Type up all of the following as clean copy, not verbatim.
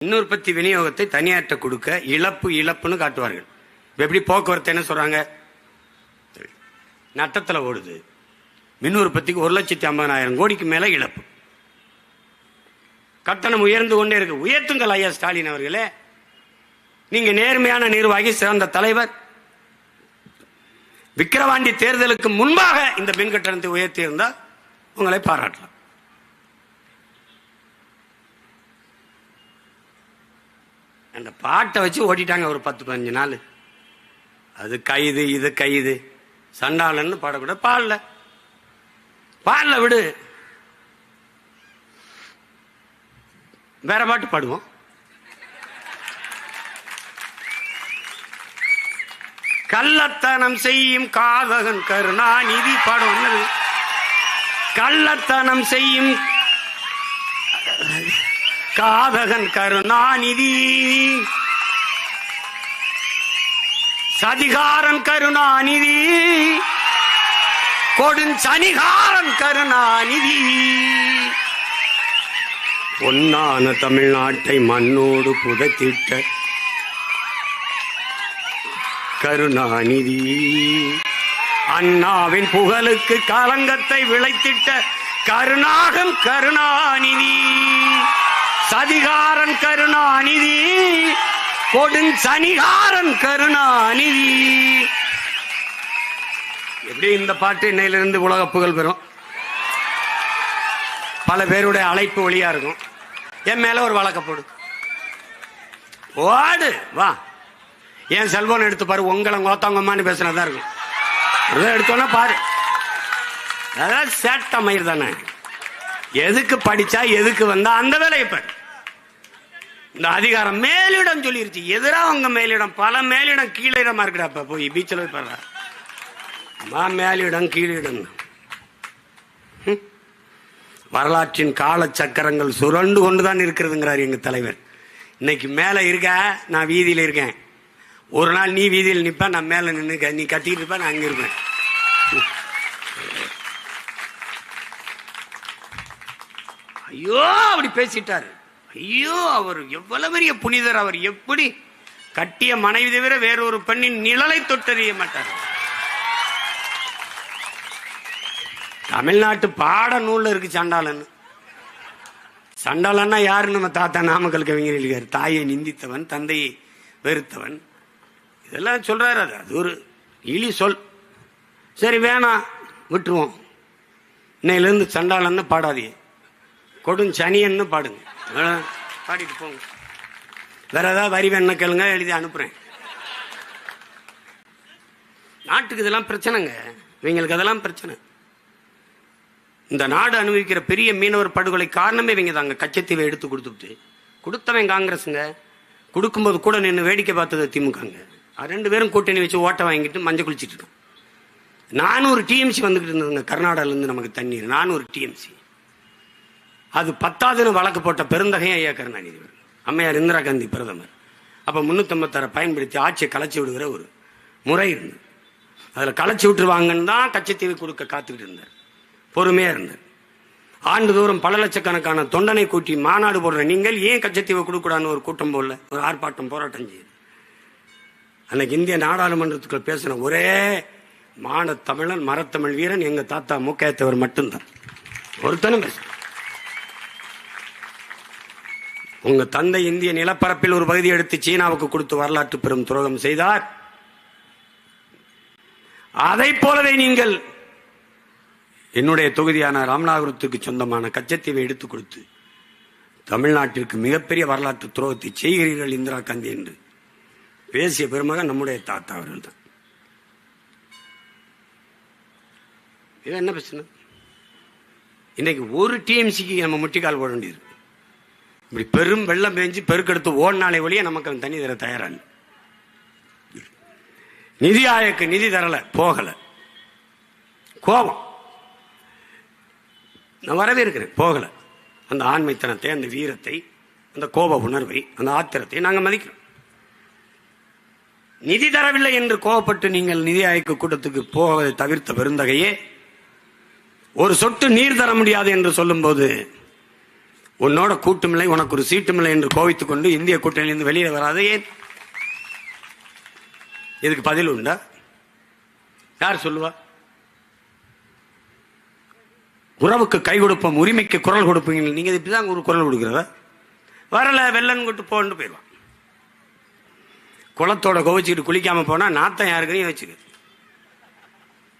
மின் உற்பத்தி விநியோகத்தை தனியாற்ற கொடுக்க இழப்புன்னு காட்டுவார்கள். எப்படி போக்குவரத்து என்ன சொல்றாங்க, நட்டத்தில் ஓடுது, மின் உற்பத்திக்கு 1,50,000 கோடிக்கு மேல இழப்பு, கட்டணம் உயர்ந்து கொண்டே இருக்கு. உயர்த்துங்கள் ஐயா ஸ்டாலின் அவர்களே, நீங்க நேர்மையான நிர்வாகி, சிறந்த தலைவர். விக்கிரவாண்டி தேர்தலுக்கு முன்பாக இந்த மின் கட்டணத்தை உயர்த்தி இருந்தால் உங்களை பாராட்டலாம். அந்த பாட்டை வச்சு ஓட்டிட்டாங்க ஒரு 10-15 நாள். அது கைது இது கைது சண்டாளன்னு பாடக்கூடாது. பாடல விடு, வேற பாட்டு பாடுவோம். கள்ளத்தனம் செய்யும் காதகன் கருணாநிதி பாடம். கள்ளத்தனம் செய்யும் காதகன் கருணாநிதி, சதிகாரன் கருணாநிதி, கொடுஞ்சனிகாரன் கருணாநிதி, பொன்னான தமிழ்நாட்டை மண்ணோடு புதைத்திட்ட கருணாநிதி, அண்ணாவின் புகழுக்கு களங்கத்தை விளைத்திட்ட கருணாகன் கருணாநிதி, சதிகாரன் கருணாநிதி, கொடுஞ்சனிகாரன் கருணாநிதி. எப்படி இந்த பாட்டு இன்னையிலிருந்து உலக புகழ் பெறும். பல பேருடைய அழைப்பு ஒளியா இருக்கும். என் மேல ஒரு வழக்க போடு, ஓடு வா. என் செல்போன் எடுத்து பாரு, உங்களை கோத்தாங்கம்மான்னு பேசுனதா இருக்கும். எடுத்தோன்னா பாரு, அதாவது சேட்ட மயிர் தானே. எதுக்கு படிச்சா எதுக்கு வந்தா அந்த வேலையை பாரு. இந்த அதிகாரம் மேலிடம் சொல்லிருச்சு, எதிராக உங்க மேலிடம். பல மேலிடம் கீழிடமா இருக்குடாப்ப. போய் பீச்சில் போய் பாரு, மேலிடம் கீழிடம். வரலாற்றின் கால சக்கரங்கள் சுரண்டு கொண்டுதான் இருக்கிறதுங்கிறார் எங்க தலைவர். இன்னைக்கு மேல இருக்க, நான் வீதியில இருக்கேன். ஒரு நாள் நீ வீதியில் நிப்ப, நான் மேல நின்று நீ கத்திட்டு இருப்ப, நான் அங்க இருப்பேன். ஐயோ அப்படி பேசிட்டாரு. ஐயோ அவர் எவ்வளவு பெரிய புனிதர். அவர் எப்படி கட்டிய மனைவி தவிர வேறொரு பெண்ணின் நிழலை தொட்டறிய மாட்டார். தமிழ்நாட்டு பாட நூல்ல இருக்கு சண்டாளன். சண்டாளன்னா யாரு? நம்ம தாத்தா நாமக்கல் கவிஞர் இருக்காரு. தாயை நிந்தித்தவன், தந்தையை வெறுத்தவன், இதெல்லாம் சொல்றாரு. அது ஒரு இழி சொல். சரி வேணாம், விட்டுருவோம். இன்னையிலிருந்து சண்டாளன்னு பாடாதீங்க, கொடுஞ்சனியன்னு பாடுங்க. பாடிட்டு போங்க. வேற ஏதாவது வரி வேணா கேளுங்க, எழுதி அனுப்புறேன். நாட்டுக்கு இதெல்லாம் பிரச்சனைங்க, இவங்களுக்கு அதெல்லாம் பிரச்சனை. இந்த நாடு அனுபவிக்கிற பெரிய மீனவர் படுகொலை காரணமே இவங்க தாங்க. கச்சத்தீவை எடுத்து கொடுத்தவன் காங்கிரஸுங்க. கொடுக்கும்போது கூட நின்று வேடிக்கை பார்த்தது திமுகங்க. 2 பேரும் கூட்டணி வச்சு ஓட்ட வாங்கிட்டு மஞ்சள் குளிச்சிட்டு இருக்கோம். 400 டிஎம்சி வந்துகிட்டு இருந்ததுங்க கர்நாடகால இருந்து நமக்கு தண்ணீர். 400 டிஎம்சி. அது 10வது வழக்கு போட்ட பெருந்தகையும் ஐயா கருணாநிதி, அம்மையார் இந்திரா காந்தி பிரதமர். அப்ப 356 பயன்படுத்தி ஆட்சியை கலைச்சி விடுகிற ஒரு முறை இருந்து, அதுல கலைச்சி விட்டுருவாங்கன்னு தான் கச்சத்தீவை கொடுக்க காத்துக்கிட்டு இருந்தார். பொறுமையா இருந்தார். ஆண்டுதோறும் பல லட்சக்கணக்கான தொண்டனை கூட்டி மாநாடு போடுற நீங்கள் ஏன் கச்சத்தீவை கொடுக்கூடாதுன்னு ஒரு கூட்டம் போடல, ஒரு ஆர்ப்பாட்டம் போராட்டம் செய்யுது. அன்னைக்கு இந்திய நாடாளுமன்றத்துக்குள்ள பேசின ஒரே மான தமிழன், மரத்தமிழ் வீரன் எங்க தாத்தா மூக்கையத்தவர் மட்டும்தான். ஒருத்தனும் பேச. உங்க தந்தை இந்திய நிலப்பரப்பில் ஒரு பகுதி எடுத்து சீனாவுக்கு கொடுத்து வரலாற்று பெரும் துரோகம் செய்தார். அதை போலவே நீங்கள் என்னுடைய தொகுதியான ராமநாதபுரத்துக்கு சொந்தமான கச்சத்தீவை எடுத்துக் கொடுத்து தமிழ்நாட்டிற்கு மிகப்பெரிய வரலாற்று துரோகத்தை செய்கிறீர்கள் இந்திரா காந்தி என்று பேசிய பெருமகன் நம்முடைய தாத்தா அவர்கள் தான். இது என்ன பிரச்சனை? இன்னைக்கு ஒரு டிஎம்சிக்கு நம்ம முட்டிக்கால் போட வேண்டியது. இப்படி பெரும் வெள்ளம் பெஞ்சு பெருக்கெடுத்து ஓடினாலே வழியே நமக்கு தண்ணி தர தயாரான. நிதி ஆயோக்கு நிதி தரல, போகல, கோபம். நான் வரவே இருக்கிறேன், போகல. அந்த ஆண்மைத்தனத்தை, அந்த வீரத்தை, அந்த கோப உணர்வை, அந்த ஆத்திரத்தை நாங்கள் மதிக்கிறோம். நிதி தரவில்லை என்று கோபப்பட்டு நீங்கள் நிதி ஆயோக கூட்டத்துக்கு போவதை தவிர்த்த பெருந்தகையே, ஒரு சொட்டு நீர் தர முடியாது என்று சொல்லும் போது உன்னோட கூட்டுமில்லை, உனக்கு ஒரு சீட்டுமில்லை என்று கோவித்துக் கொண்டு இந்திய கூட்டணியிலிருந்து வெளியே வராது ஏன்? இதுக்கு பதில் உண்டா? யார் சொல்லுவா? உறவுக்கு கை கொடுப்போம், உரிமைக்கு குரல் கொடுப்பீங்க. நீங்க இப்படிதான் ஒரு குரல் கொடுக்கிறதா? வரல வெள்ளன் கொட்டு போன்னு போயிடுவான். குளத்தோட கோவிச்சுக்கிட்டு குளிக்காம போனா நாத்தம் யாருக்குன்னு வச்சுக்க.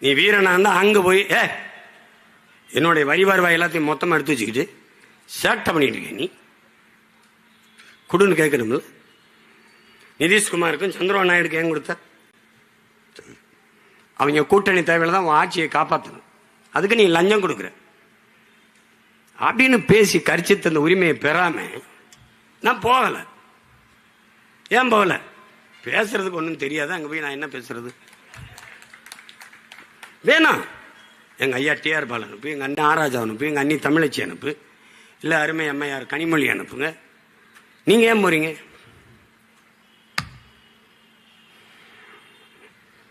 நீ வீரனா இருந்தா அங்க போய் என்னுடைய வரி வருவாய் எல்லாத்தையும் மொத்தமா எடுத்து வச்சுக்கிட்டு சேட்டை பண்ணிட்டு இருக்க. நீ குடுன்னு கேட்கணும்ல. நிதிஷ்குமாருக்கும் சந்திரபாபு நாயுடுக்கு ஏன் கொடுத்த? அவங்க கூட்டணி தேவையில்லை தான் ஆட்சியை காப்பாற்றணும், அதுக்கு நீ லஞ்சம் கொடுக்குற அப்படின்னு பேசி கரிச்சித்த அந்த உரிமையை பெறாம நான் போகல. ஏன் போகல? பேசுறதுக்கு ஒன்றும் தெரியாது. அங்கே போய் நான் என்ன பேசுறது? வேணாம். எங்க ஐயா டிஆர் பால் அனுப்பு, எங்க அண்ணன் ஆராஜா அனுப்பு, எங்க அண்ணி தமிழச்சி அனுப்பு, இல்லை அருமை அம்மையார் கனிமொழி அனுப்புங்க. நீங்க ஏன் போறீங்க?